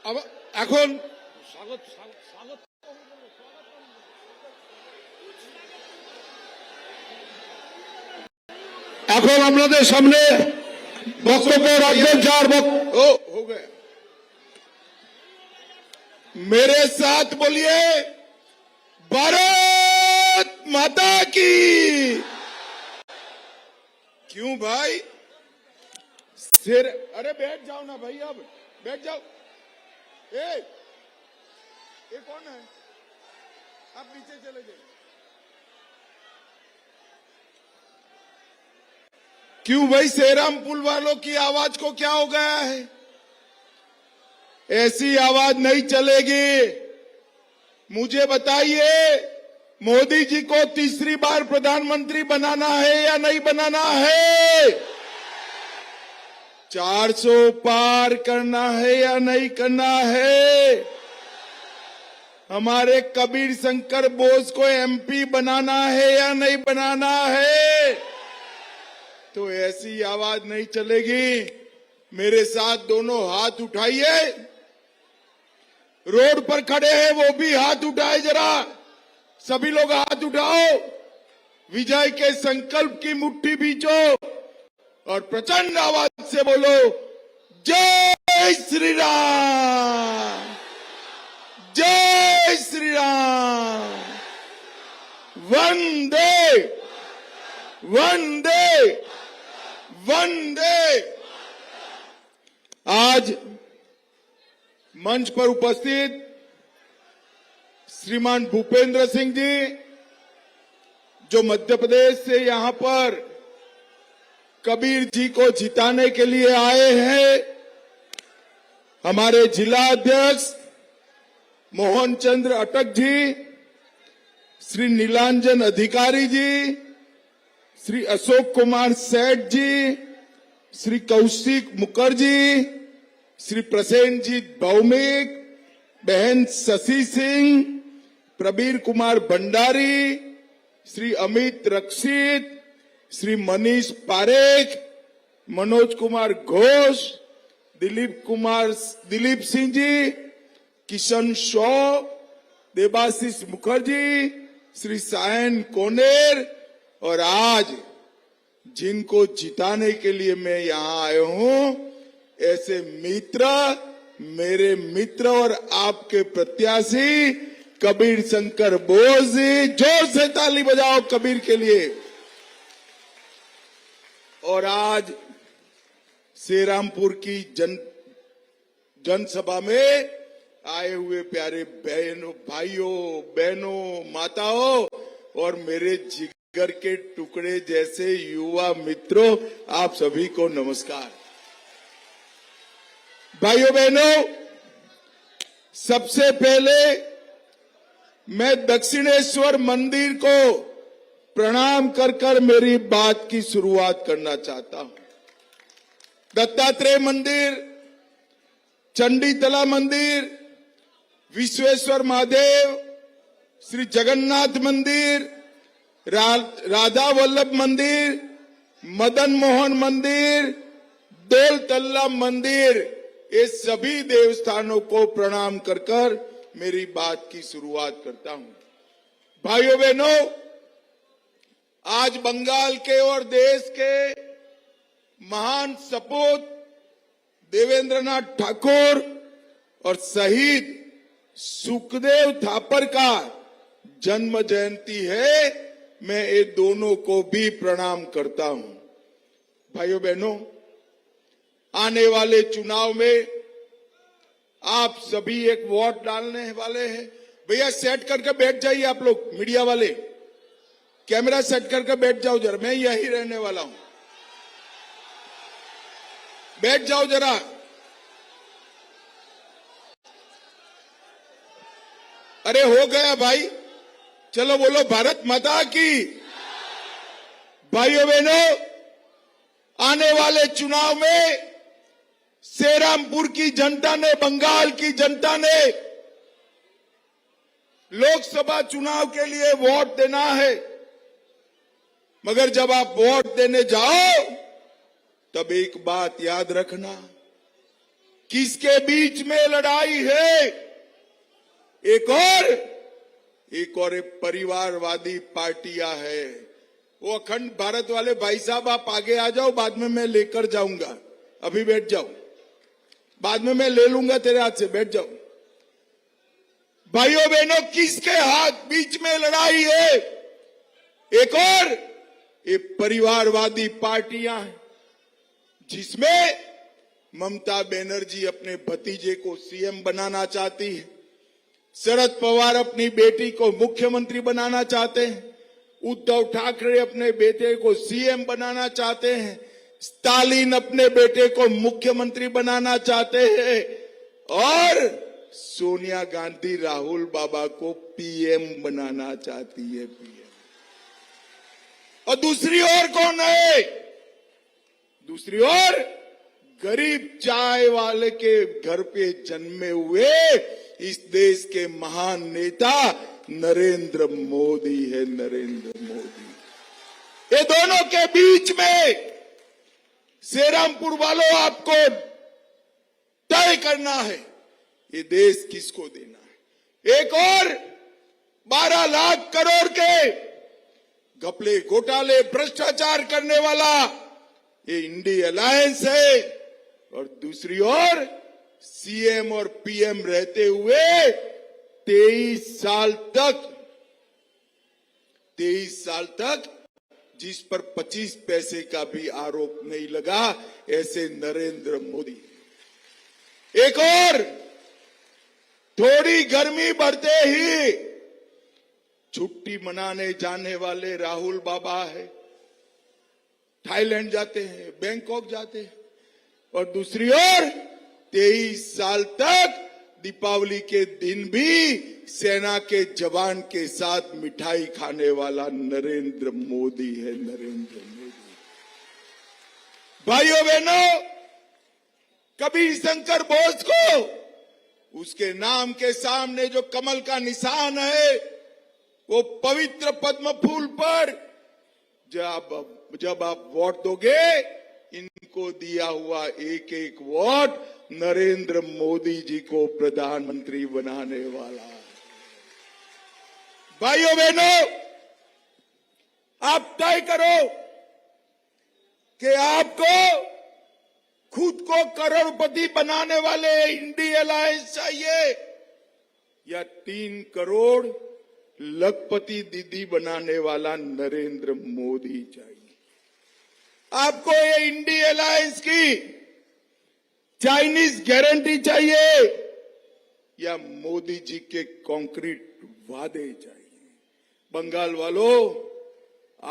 এখন এখন আপনাদের সামনে বক্তব্য রাখবেন যার हो गया। मेरे साथ बोलिए भारत माता की। क्यों भाई सिर, अरे बैठ जाओ ना भाई, अब बैठ जाओ। ये कौन है? आप नीचे चले जाइए। क्यों भाई सेराम पुल वालों की आवाज को क्या हो गया है? ऐसी आवाज नहीं चलेगी। मुझे बताइए, मोदी जी को तीसरी बार प्रधानमंत्री बनाना है या नहीं बनाना है? 400 पार करना है या नहीं करना है? हमारे कबीर शंकर बोस को एमपी बनाना है या नहीं बनाना है? तो ऐसी आवाज नहीं चलेगी। मेरे साथ दोनों हाथ उठाइए। रोड पर खड़े हैं वो भी हाथ उठाए जरा, सभी लोग हाथ उठाओ। विजय के संकल्प की मुट्ठी बीचो और प्रचंड आवाज से बोलो जय श्री राम, जय श्री राम, वंदे वंदे वंदे। आज मंच पर उपस्थित श्रीमान भूपेंद्र सिंह जी, जो मध्य प्रदेश से यहां पर कबीर जी को जिताने के लिए आए हैं, हमारे जिला अध्यक्ष मोहन चंद्र अटक जी, श्री नीलांजन अधिकारी जी, श्री अशोक कुमार सेठ जी, श्री कौशिक मुखर्जी, श्री प्रसेनजीत भौमिक, बहन शशि सिंह, प्रबीर कुमार भंडारी, श्री अमित रक्षित, श्री मनीष पारेख, मनोज कुमार घोष, दिलीप सिंह जी, किशन शॉ, देवाशीष मुखर्जी, श्री सायन कोनेर, और आज जिनको जिताने के लिए मैं यहाँ आया हूँ, ऐसे मित्र, मेरे मित्र और आपके प्रत्याशी कबीर शंकर बोस जी, जोर से ताली बजाओ कबीर के लिए। और आज श्रीरामपुर की जनसभा में आए हुए प्यारे बहनों, भाइयों, बहनों, माताओं और मेरे जिगर के टुकड़े जैसे युवा मित्रों, आप सभी को नमस्कार। भाइयों बहनों, सबसे पहले मैं दक्षिणेश्वर मंदिर को प्रणाम कर कर मेरी बात की शुरुआत करना चाहता हूं। दत्तात्रेय मंदिर, चंडीतला मंदिर, विश्वेश्वर महादेव, श्री जगन्नाथ मंदिर, राधा वल्लभ मंदिर, मदन मोहन मंदिर, दौल तल्ला मंदिर, ये सभी देवस्थानों को प्रणाम कर कर मेरी बात की शुरुआत करता हूं। भाइयों बहनों, आज बंगाल के और देश के महान सपूत देवेंद्रनाथ ठाकुर और शहीद सुखदेव थापर का जन्म जयंती है। मैं ये दोनों को भी प्रणाम करता हूं। भाइयों बहनों, आने वाले चुनाव में आप सभी एक वोट डालने वाले हैं। भैया सेट करके बैठ जाइए, आप लोग मीडिया वाले कैमरा सेट करके बैठ जाओ जरा, मैं यही रहने वाला हूं, बैठ जाओ जरा। अरे हो गया भाई, चलो बोलो भारत माता की। भाइयों बहनों, आने वाले चुनाव में श्रीरामपुर की जनता ने, बंगाल की जनता ने लोकसभा चुनाव के लिए वोट देना है। मगर जब आप वोट देने जाओ तब एक बात याद रखना, किसके बीच में लड़ाई है? एक और परिवारवादी पार्टियां है। वो अखंड भारत वाले भाई साहब, आप आगे आ जाओ, बाद में मैं लेकर जाऊंगा। अभी बैठ जाओ, बाद में मैं ले लूंगा तेरे हाथ से, बैठ जाओ। भाइयों बहनों, किसके हाथ बीच में लड़ाई है? एक और ये परिवारवादी पार्टियां हैं, जिसमें ममता बनर्जी अपने भतीजे को सीएम बनाना चाहती है, शरद पवार अपनी बेटी को मुख्यमंत्री बनाना चाहते हैं, उद्धव ठाकरे अपने बेटे को सीएम बनाना चाहते हैं, स्टालिन अपने बेटे को मुख्यमंत्री बनाना चाहते हैं, और सोनिया गांधी राहुल बाबा को पीएम बनाना चाहती है, पीएम। और दूसरी ओर कौन है? दूसरी ओर गरीब चाय वाले के घर पे जन्मे हुए इस देश के महान नेता नरेंद्र मोदी है, नरेंद्र मोदी। ये दोनों के बीच में श्रीरामपुर वालों, आपको तय करना है ये देश किसको देना है। एक और 12 लाख करोड़ के घपले घोटाले भ्रष्टाचार करने वाला ये इंडी अलायंस है, और दूसरी ओर सीएम और पीएम रहते हुए 23 साल तक जिस पर 25 पैसे का भी आरोप नहीं लगा, ऐसे नरेंद्र मोदी। एक और थोड़ी गर्मी बढ़ते ही छुट्टी मनाने जाने वाले राहुल बाबा है, थाईलैंड जाते हैं, बैंकॉक जाते हैं, और दूसरी ओर 23 साल तक दीपावली के दिन भी सेना के जवान के साथ मिठाई खाने वाला नरेंद्र मोदी है, नरेंद्र मोदी। भाइयों बहनों, कबीर शंकर बोस को उसके नाम के सामने जो कमल का निशान है, वो पवित्र पद्म फूल पर जब आप वोट दोगे, इनको दिया हुआ एक एक वोट नरेंद्र मोदी जी को प्रधानमंत्री बनाने वाला है। भाइयों बहनों, आप तय करो कि आपको खुद को करोड़पति बनाने वाले इंडी अलायंस चाहिए, या 3 करोड़ लखपति दीदी बनाने वाला नरेंद्र मोदी चाहिए। आपको ये इंडी अलायंस की चाइनीज गारंटी चाहिए, या मोदी जी के कंक्रीट वादे चाहिए? बंगाल वालों,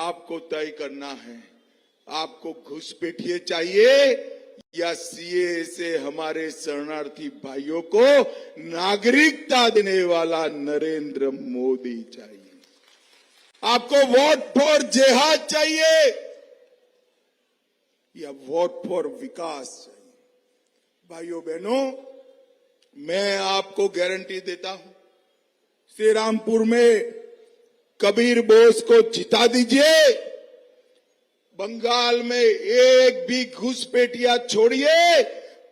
आपको तय करना है, आपको घुसपैठिए चाहिए, या सीए से हमारे शरणार्थी भाइयों को नागरिकता देने वाला नरेंद्र मोदी चाहिए? आपको वोट फॉर जिहाद चाहिए, या वोट फॉर विकास चाहिए? भाइयों बहनों, मैं आपको गारंटी देता हूं, श्रीरामपुर में कबीर बोस को जिता दीजिए, बंगाल में एक भी घुसपैठिया छोड़िए,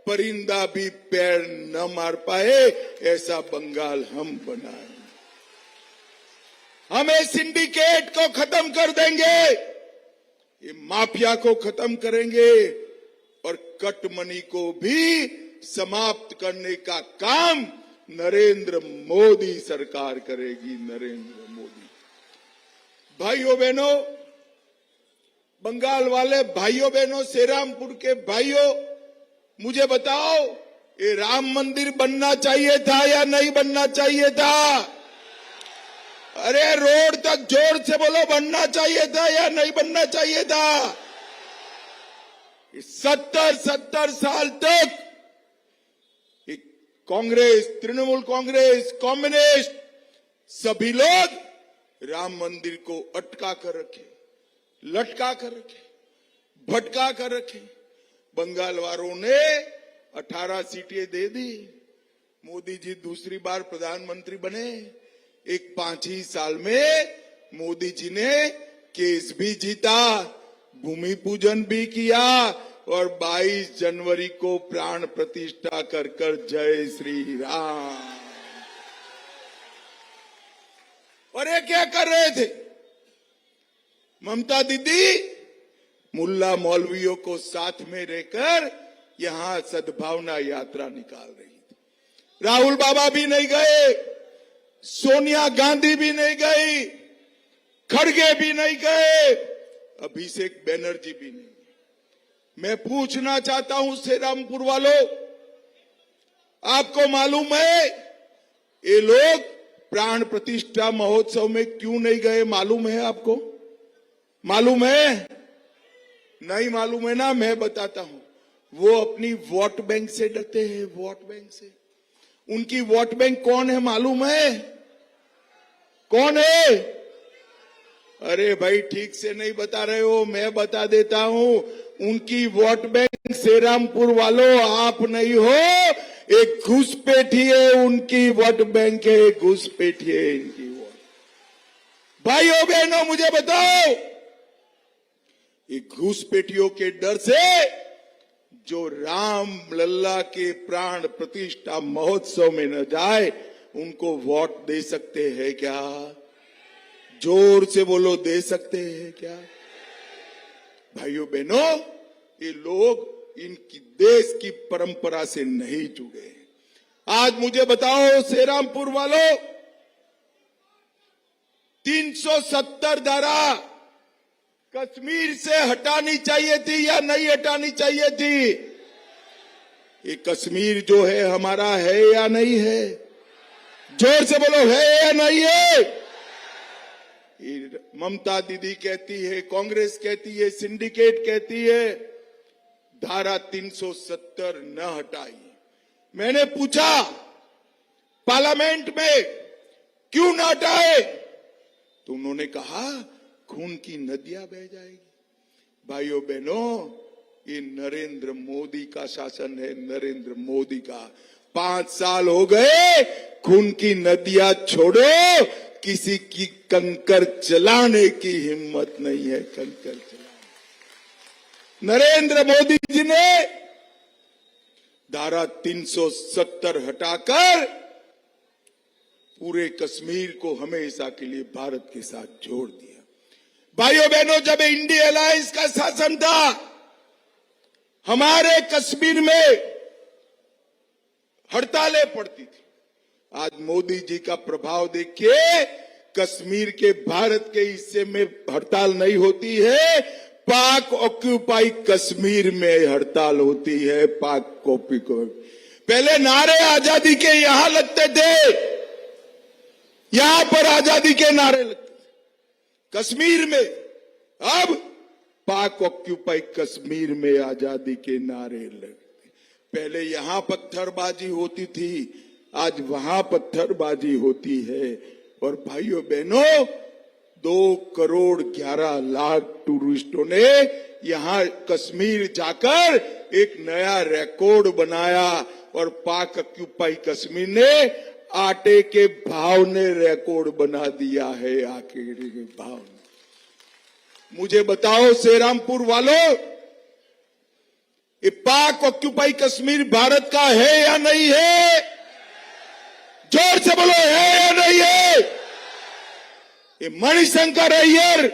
परिंदा भी पैर न मार पाए, ऐसा बंगाल हम बनाएंगे। हम इस सिंडिकेट को खत्म कर देंगे, ये माफिया को खत्म करेंगे, और कटमनी को भी समाप्त करने का काम नरेंद्र मोदी सरकार करेगी, नरेंद्र मोदी। भाइयों बहनों, बंगाल वाले भाइयों बहनों, श्रीरामपुर के भाइयों, मुझे बताओ, ये राम मंदिर बनना चाहिए था या नहीं बनना चाहिए था? अरे रोड तक जोर से बोलो, बनना चाहिए था या नहीं बनना चाहिए था? 70 साल तक कांग्रेस, तृणमूल कांग्रेस, कम्युनिस्ट, सभी लोग राम मंदिर को अटका कर रखे, लटका कर रखे, भटका कर रखे। बंगाल वालों ने 18 सीटें दे दी, मोदी जी दूसरी बार प्रधानमंत्री बने। एक 5 ही साल में मोदी जी ने केस भी जीता, भूमि पूजन भी किया, और 22 जनवरी को प्राण प्रतिष्ठा कर जय श्री राम। और ये क्या कर रहे थे? ममता दीदी मुल्ला मौलवियों को साथ में रहकर यहां सद्भावना यात्रा निकाल रही थी। राहुल बाबा भी नहीं गए, सोनिया गांधी भी नहीं गई, खड़गे भी नहीं गए, अभिषेक बैनर्जी भी नहीं गए। मैं पूछना चाहता हूं श्रीरामपुर वालों, आपको मालूम है ये लोग प्राण प्रतिष्ठा महोत्सव में क्यों नहीं गए? मालूम है आपको? मालूम है? नहीं मालूम है ना? मैं बताता हूं। वो अपनी वोट बैंक से डरते हैं, वोट बैंक से। उनकी वोट बैंक कौन है मालूम है? कौन है? अरे भाई ठीक से नहीं बता रहे हो, मैं बता देता हूं। उनकी वोट बैंक श्रीरामपुर वालों आप नहीं हो, एक घुसपैठी है उनकी वोट बैंक है, घुसपैठी है इनकी वोट। भाइयों बहनों मुझे बताओ, ये घुसपैठियों के डर से जो राम लल्ला के प्राण प्रतिष्ठा महोत्सव में न जाए उनको वोट दे सकते हैं क्या? जोर से बोलो, दे सकते हैं क्या? भाइयों बहनों, ये लोग इनकी देश की परंपरा से नहीं जुड़े हैं। आज मुझे बताओ श्रीरामपुर वालों, 370 धारा कश्मीर से हटानी चाहिए थी या नहीं हटानी चाहिए थी? ये कश्मीर जो है हमारा है या नहीं है? जोर से बोलो, है या नहीं है? ममता दीदी कहती है, कांग्रेस कहती है, सिंडिकेट कहती है धारा 370 न हटाई। मैंने पूछा पार्लियामेंट में क्यों न हटाए, तो उन्होंने कहा खून की नदियां बह जाएगी। भाइयों बहनों, ये नरेंद्र मोदी का शासन है, नरेंद्र मोदी का। 5 साल हो गए, खून की नदियां छोड़ो, किसी की कंकर चलाने की हिम्मत नहीं है। कंकर चलाने नरेंद्र मोदी जी ने धारा 370 हटाकर पूरे कश्मीर को हमेशा के लिए भारत के साथ जोड़ दिया। भाइयों बहनों, जब इंडिया अलायंस का शासन था, हमारे कश्मीर में हड़तालें पड़ती थी। आज मोदी जी का प्रभाव देखिए, कश्मीर के भारत के हिस्से में हड़ताल नहीं होती है, पाक ऑक्यूपाई कश्मीर में हड़ताल होती है। पाक कॉपी को पहले नारे आजादी के यहां लगते थे, यहां पर आजादी के नारे लगते थे कश्मीर में, अब पाक ऑक्यूपाई कश्मीर में आजादी के नारे लगते। पहले यहां पत्थरबाजी होती थी, आज वहां पत्थरबाजी होती है। और भाइयों बहनों, 2 करोड़ 11 लाख टूरिस्टों ने यहां कश्मीर जाकर एक नया रिकॉर्ड बनाया और पाक ऑक्यूपाई कश्मीर ने आटे के भाव ने रिकॉर्ड बना दिया है। आटे के भाव ने। मुझे बताओ श्रीरामपुर वालों, ये पाक ऑक्यूपाई कश्मीर भारत का है या नहीं है? जोर से बोलो, है या नहीं है? ये मणिशंकर अय्यर,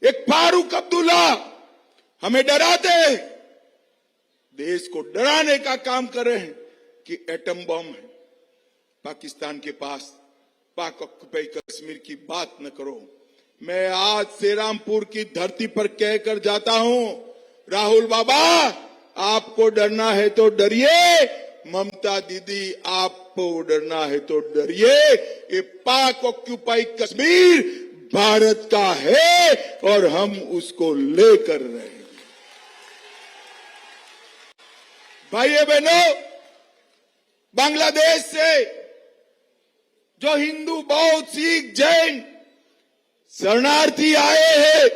एक फारूक अब्दुल्ला हमें डराते हैं, देश को डराने का काम कर रहे हैं कि एटम बम है पाकिस्तान के पास, पाक ऑक्यूपाई कश्मीर की बात न करो। मैं आज श्रीरामपुर की धरती पर कहकर जाता हूं, राहुल बाबा आपको डरना है तो डरिए, ममता दीदी आपको डरना है तो डरिए। ये पाक ऑक्यूपाई कश्मीर भारत का है और हम उसको लेकर रहे। भाइयों बहनों, बांग्लादेश से जो हिंदू, बौद्ध, सिख, जैन शरणार्थी आए हैं,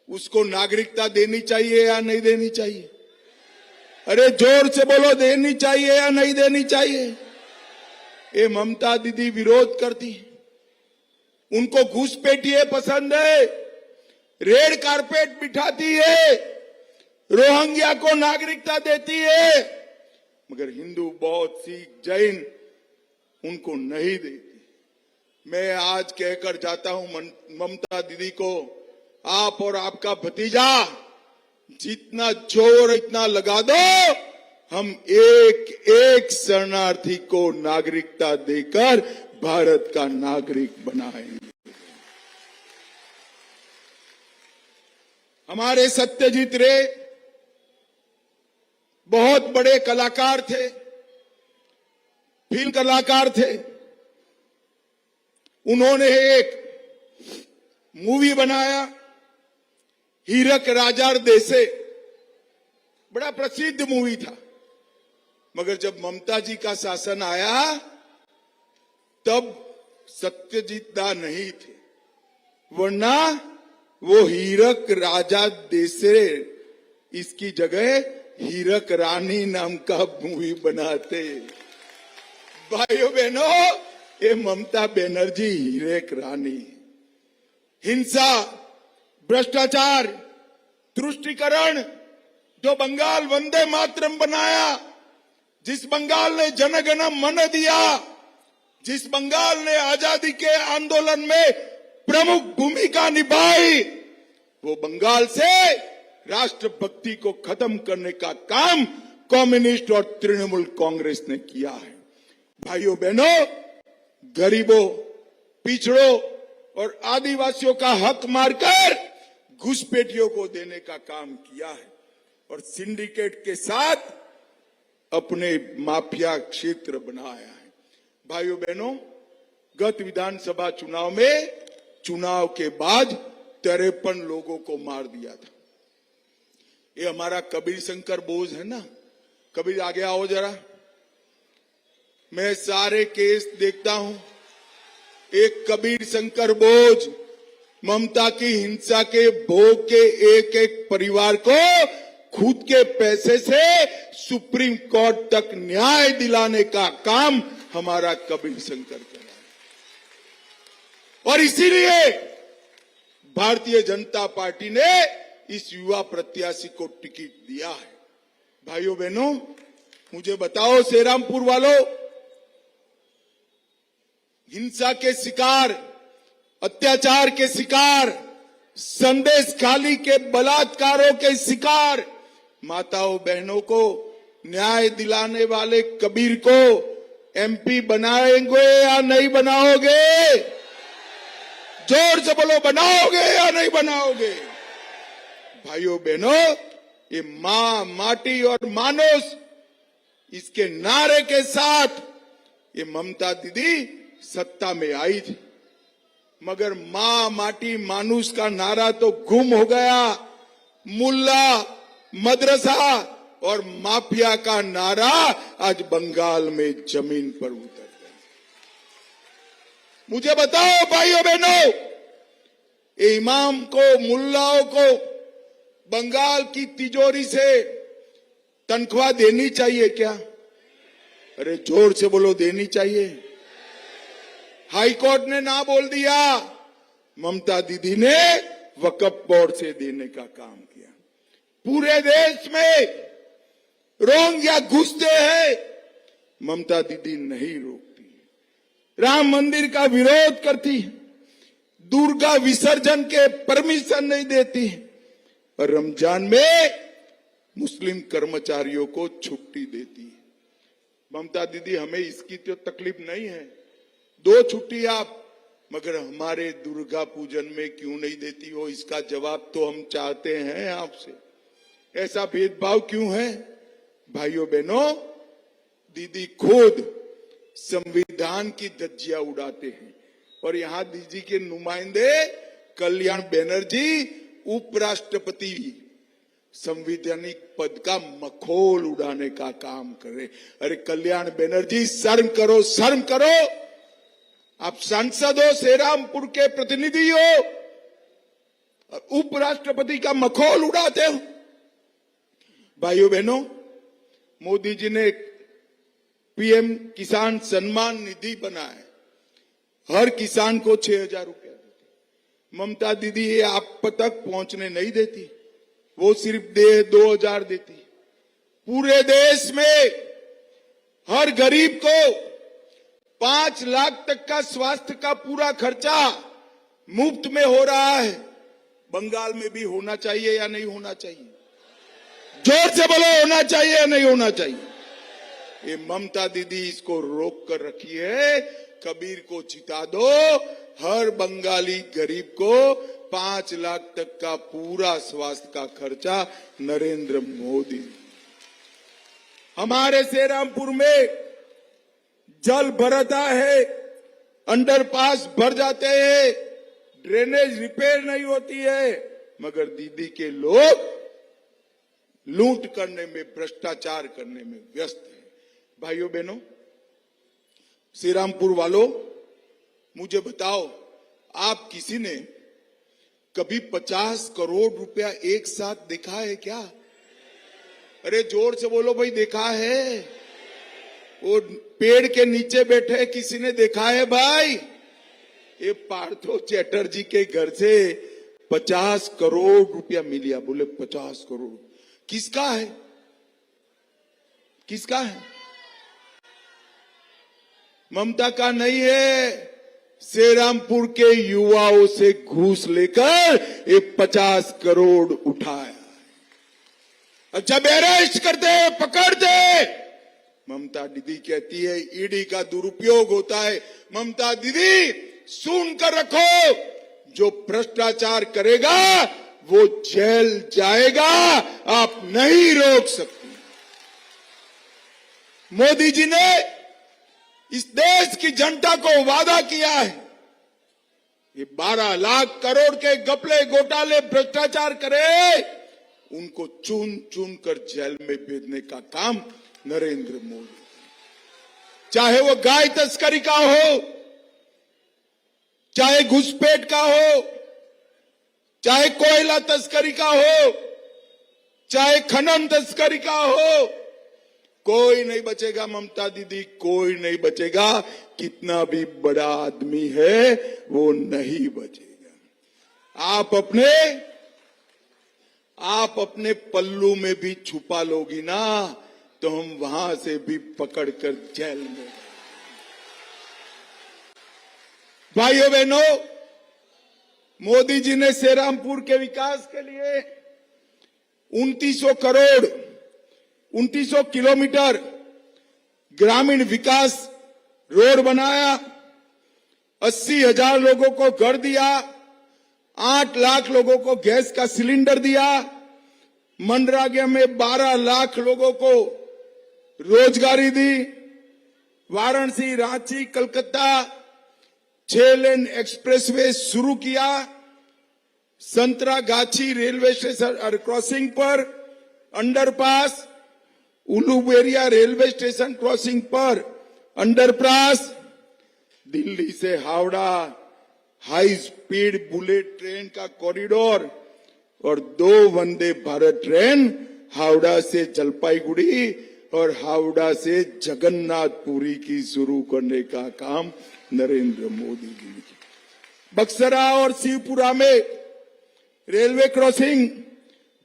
उसको नागरिकता देनी चाहिए या नहीं देनी चाहिए? अरे जोर से बोलो, देनी चाहिए या नहीं देनी चाहिए? ये ममता दीदी विरोध करती, उनको घुसपैठिए पसंद है, रेड कारपेट बिठाती है, रोहिंग्या को नागरिकता देती है, मगर हिंदू, बौद्ध, सिख, जैन उनको नहीं देती। मैं आज कहकर जाता हूं ममता दीदी को, आप और आपका भतीजा जितना जोर इतना लगा दो, हम एक एक शरणार्थी को नागरिकता देकर भारत का नागरिक बनाएंगे। हमारे सत्यजीत रे बहुत बड़े कलाकार थे, फिल्म कलाकार थे। उन्होंने एक मूवी बनाया, हीरक राजा देसे, बड़ा प्रसिद्ध मूवी था। मगर जब ममता जी का शासन आया तब सत्यजीत दा नहीं थे, वरना वो हीरक राजा देसे इसकी जगह हीरक रानी नाम का मूवी बनाते। भाइयों बहनों, ये ममता बनर्जी हीरक रानी। हिंसा, भ्रष्टाचार, तुष्टीकरण, जो बंगाल वंदे मातरम बनाया, जिस बंगाल ने जनगण मन दिया, जिस बंगाल ने आजादी के आंदोलन में प्रमुख भूमिका निभाई, वो बंगाल से राष्ट्रभक्ति को खत्म करने का काम कम्युनिस्ट और तृणमूल कांग्रेस ने किया है। भाइयों बहनों, गरीबों, पिछड़ों और आदिवासियों का हक मारकर घुसपैठियों को देने का काम किया है और सिंडिकेट के साथ अपने माफिया क्षेत्र बनाया है। भाइयों बहनों, गत विधानसभा चुनाव में चुनाव के बाद 53 लोगों को मार दिया था। ये हमारा कबीर शंकर बोझ है ना। कबीर आगे आओ जरा, मैं सारे केस देखता हूं। एक कबीर शंकर बोझ ममता की हिंसा के भोग के एक एक परिवार को खुद के पैसे से सुप्रीम कोर्ट तक न्याय दिलाने का काम हमारा कबीर शंकर कर रहा है। और इसीलिए भारतीय जनता पार्टी ने इस युवा प्रत्याशी को टिकट दिया है। भाइयों बहनों, मुझे बताओ श्रीरामपुर वालों, हिंसा के शिकार, अत्याचार के शिकार, संदेश खाली के बलात्कारों के शिकार माताओं बहनों को न्याय दिलाने वाले कबीर को एमपी बनाएंगे या नहीं बनाओगे? जोर से बोलो, बनाओगे या नहीं बनाओगे? भाइयों बहनों, ये मां, माटी और मानुष, इसके नारे के साथ ये ममता दीदी सत्ता में आई थी। मगर मां, माटी, मानुष का नारा तो गुम हो गया। मुल्ला, मदरसा और माफिया का नारा आज बंगाल में जमीन पर उतर गया। मुझे बताओ भाइयों बहनों, इमाम को, मुल्लाओं को बंगाल की तिजोरी से तनख्वाह देनी चाहिए क्या? अरे जोर से बोलो, देनी चाहिए। हाईकोर्ट ने ना बोल दिया, ममता दीदी ने वक्फ बोर्ड से देने का काम किया। पूरे देश में रोहिंग्या घुसते हैं, ममता दीदी नहीं रोकती। राम मंदिर का विरोध करती है, दुर्गा विसर्जन के परमिशन नहीं देती और रमजान में मुस्लिम कर्मचारियों को छुट्टी देती है। ममता दीदी, हमें इसकी तो तकलीफ नहीं है, 2 छुट्टी आप, मगर हमारे दुर्गा पूजन में क्यों नहीं देती हो? इसका जवाब तो हम चाहते हैं आपसे। ऐसा भेदभाव क्यों है? भाइयों बहनों, दीदी खुद संविधान की धज्जियां उड़ाते हैं और यहां दीदी के नुमाइंदे कल्याण बनर्जी उपराष्ट्रपति संवैधानिक पद का मखौल उड़ाने का काम कर रहे। अरे कल्याण बनर्जी, शर्म करो, शर्म करो। आप सांसद हो, श्रीरामपुर के प्रतिनिधि हो, उपराष्ट्रपति का मखौल उड़ाते हो। भाइयों बहनों, मोदी जी ने पीएम किसान सम्मान निधि बनाया, हर किसान को 6,000 रुपया देती। ममता दीदी ये आप तक पहुंचने नहीं देती। वो सिर्फ 2,000 देती है। पूरे देश में हर गरीब को 5 लाख तक का स्वास्थ्य का पूरा खर्चा मुफ्त में हो रहा है। बंगाल में भी होना चाहिए या नहीं होना चाहिए? जोर से बोलो, होना चाहिए या नहीं होना चाहिए? ये ममता दीदी इसको रोक कर रखी है। कबीर को चिता दो, हर बंगाली गरीब को 5 लाख तक का पूरा स्वास्थ्य का खर्चा नरेंद्र मोदी। हमारे सेरामपुर में जल भरता है, अंडरपास भर जाते हैं, ड्रेनेज रिपेयर नहीं होती है, मगर दीदी के लोग लूट करने में, भ्रष्टाचार करने में व्यस्त हैं। भाइयों बहनों, श्रीरामपुर वालों, मुझे बताओ, आप किसी ने कभी 50 करोड़ रुपया एक साथ देखा है क्या? अरे जोर से बोलो भाई, देखा है? वो पेड़ के नीचे बैठे किसी ने देखा है भाई? ये पार्थो चैटर्जी के घर से 50 करोड़ रुपया मिलिया। बोले 50 करोड़ किसका है? किसका है? ममता का नहीं है, श्रीरामपुर के युवाओं से घूस लेकर ये 50 करोड़ उठाया। जब अरेस्ट करते, पकड़ते, ममता दीदी कहती है ईडी का दुरुपयोग होता है। ममता दीदी, सुन कर रखो, जो भ्रष्टाचार करेगा वो जेल जाएगा, आप नहीं रोक सकते। मोदी जी ने इस देश की जनता को वादा किया है, ये 12 लाख करोड़ के घपले, घोटाले, भ्रष्टाचार करे, उनको चुन चुन कर जेल में भेजने का काम नरेंद्र मोदी। चाहे वो गाय तस्करी का हो, चाहे घुसपैठ का हो, चाहे कोयला तस्करी का हो, चाहे खनन तस्करी का हो, कोई नहीं बचेगा ममता दीदी, कोई नहीं बचेगा। कितना भी बड़ा आदमी है वो नहीं बचेगा। आप अपने पल्लू में भी छुपा लोगी ना, तो हम वहां से भी पकड़कर जेल में। भाइयों बहनों, मोदी जी ने श्रीरामपुर के विकास के लिए 2900 करोड़, 2900 किलोमीटर ग्रामीण विकास रोड बनाया, 80,000 लोगों को घर दिया, 8 लाख लोगों को गैस का सिलेंडर दिया, मनरेगा में 12 लाख लोगों को रोजगारी दी, वाराणसी, रांची, कलकत्ता 6 लेन एक्सप्रेसवे शुरू किया, संतरागाछी रेलवे स्टेशन क्रॉसिंग पर underpass, Uluberia railway station crossing पर अंडरपास, दिल्ली से Howrah high speed bullet train का कॉरिडोर और 2 वंदे भारत ट्रेन हावड़ा से जलपाईगुड़ी और हावड़ा से जगन्नाथपुरी की शुरू करने का काम नरेंद्र मोदी जी ने किया। बक्सरा और शिवपुरा में रेलवे क्रॉसिंग,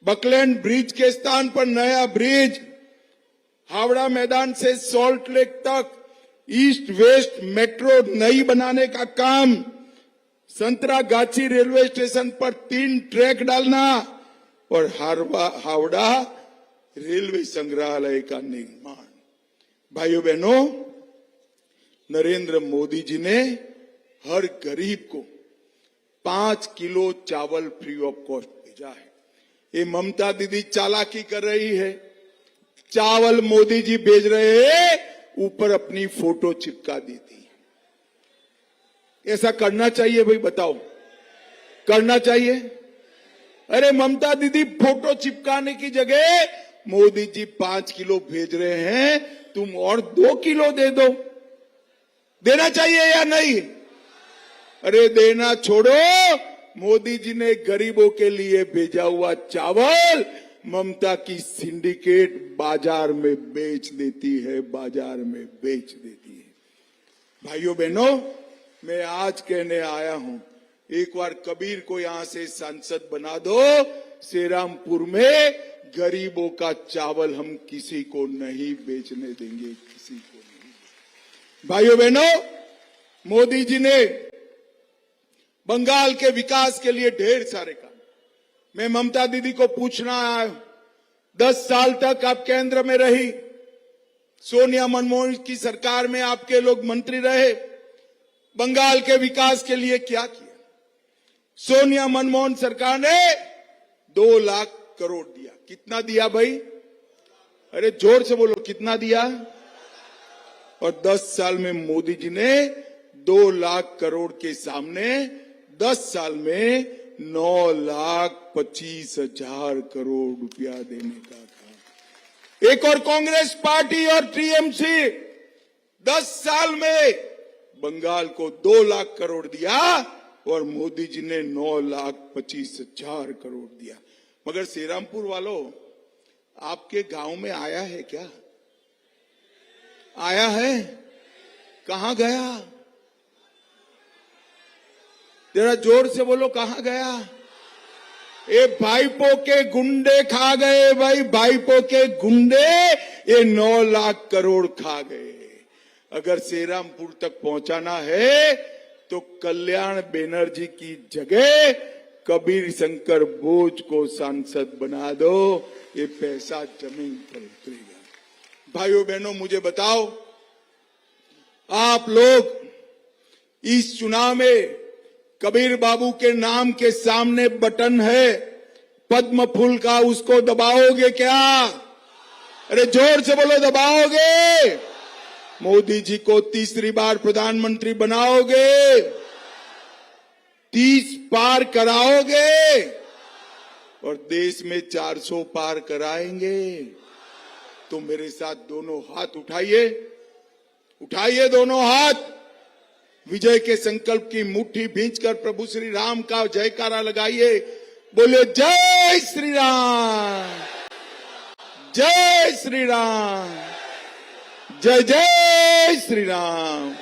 बकलैंड ब्रिज के स्थान पर नया ब्रिज, हावड़ा मैदान से सॉल्ट लेक तक ईस्ट वेस्ट मेट्रो नई बनाने का काम, संतरागाछी रेलवे स्टेशन पर 3 ट्रैक डालना और हावड़ा रेलवे संग्रहालय का निर्माण। भाइयों बहनों, नरेंद्र मोदी जी ने हर गरीब को 5 किलो चावल फ्री ऑफ कॉस्ट भेजा है। ये ममता दीदी चालाकी कर रही है, चावल मोदी जी भेज रहे हैं, ऊपर अपनी फोटो चिपका देती है। ऐसा करना चाहिए भाई, बताओ, करना चाहिए? अरे ममता दीदी फोटो चिपकाने की जगह मोदी जी 5 किलो भेज रहे हैं, तुम और 2 किलो दे दो। देना चाहिए या नहीं? अरे देना छोड़ो, मोदी जी ने गरीबों के लिए भेजा हुआ चावल ममता की सिंडिकेट बाजार में बेच देती है, बाजार में बेच देती है। भाइयों बहनों, मैं आज कहने आया हूं, एक बार कबीर को यहां से सांसद बना दो, श्रीरामपुर में गरीबों का चावल हम किसी को नहीं बेचने देंगे, किसी को नहीं। भाइयों बहनों, मोदी जी ने बंगाल के विकास के लिए ढेर सारे काम। मैं ममता दीदी को पूछना आया, 10 साल तक आप केंद्र में रही, सोनिया मनमोहन की सरकार में आपके लोग मंत्री रहे, बंगाल के विकास के लिए क्या किया? सोनिया मनमोहन सरकार ने 2 लाख करोड़ दिया। कितना दिया भाई? अरे जोर से बोलो, कितना दिया? और 10 साल में मोदी जी ने 2 लाख करोड़ के सामने 10 साल में 9,25,000 करोड़ रुपया देने का काम। एक और कांग्रेस पार्टी और टीएमसी 10 साल में बंगाल को 2 लाख करोड़ दिया और मोदी जी ने 9,25,000 करोड़ दिया। मगर श्रीरामपुर वालों, आपके गांव में आया है क्या? आया है? कहां गया? जरा जोर से बोलो, कहां गया? ये भाईपो के गुंडे खा गए भाई, भाईपो के गुंडे ये 9 लाख करोड़ खा गए। अगर श्रीरामपुर तक पहुंचाना है तो कल्याण बनर्जी की जगह कबीर शंकर बोझ को सांसद बना दो, ये पैसा जमीन पर उतरेगा। भाइयों बहनों, मुझे बताओ, आप लोग इस चुनाव में कबीर बाबू के नाम के सामने बटन है पद्म फूल का, उसको दबाओगे क्या? अरे जोर से बोलो, दबाओगे? मोदी जी को तीसरी बार प्रधानमंत्री बनाओगे? 30 पार कराओगे? और देश में 400 पार कराएंगे? तो मेरे साथ दोनों हाथ उठाइए, उठाइए दोनों हाथ, विजय के संकल्प की मुट्ठी भींचकर प्रभु श्री राम का जयकारा लगाइए। बोले जय श्री राम, जय श्री राम, जय जय श्री राम।